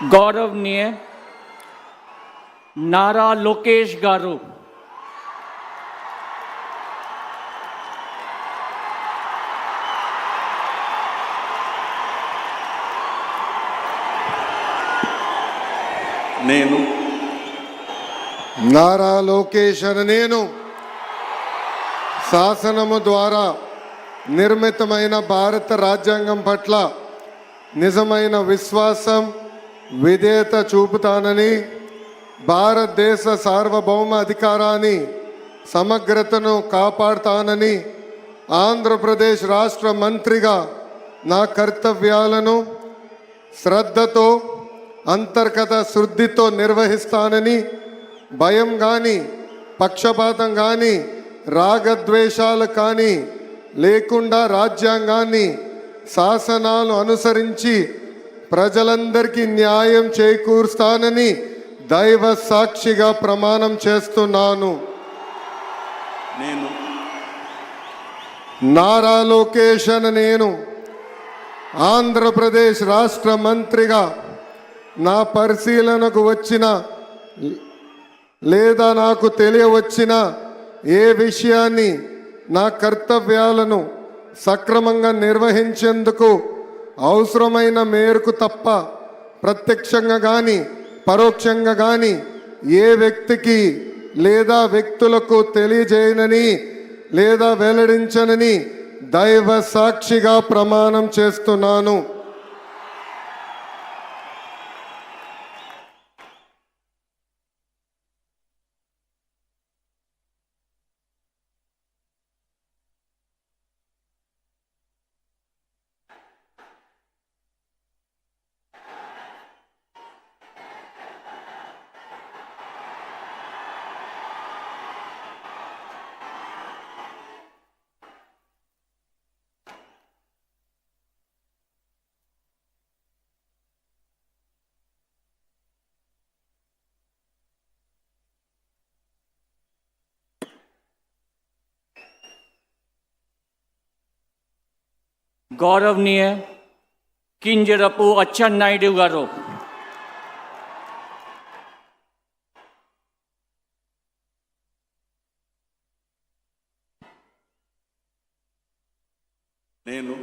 गौरवनीय नारा लोकेश गारू, నేను నారా లోకేష్ అనే నేను శాసనము ద్వారా నిర్మితమైన భారత రాజ్యాంగం పట్ల నిజమైన విశ్వాసం విధేయత చూపుతానని, భారతదేశ సార్వభౌమ అధికారాన్ని సమగ్రతను కాపాడుతానని, ఆంధ్రప్రదేశ్ రాష్ట్ర మంత్రిగా నా కర్తవ్యాలను శ్రద్ధతో అంతర్గత శుద్ధితో నిర్వహిస్తానని, భయం కానీ పక్షపాతం కానీ రాగద్వేషాలు కానీ లేకుండా రాజ్యాంగాన్ని శాసనాలు అనుసరించి ప్రజలందరికీ న్యాయం చేకూరుస్తానని దైవ సాక్షిగా ప్రమాణం చేస్తున్నాను. నేను నారా లోకేష్ అనే నేను ఆంధ్రప్రదేశ్ రాష్ట్ర మంత్రిగా నా పరిశీలనకు వచ్చిన లేదా నాకు తెలియవచ్చిన ఏ విషయాన్ని నా కర్తవ్యాలను సక్రమంగా నిర్వహించేందుకు అవసరమైన మేరకు తప్ప ప్రత్యక్షంగా కానీ పరోక్షంగా కానీ ఏ వ్యక్తికి లేదా వ్యక్తులకు తెలియజేయనని లేదా వెల్లడించనని దైవ సాక్షిగా ప్రమాణం చేస్తున్నాను. गौरवनीय किंजरपु अच्चन्नायुडु गारू, నేను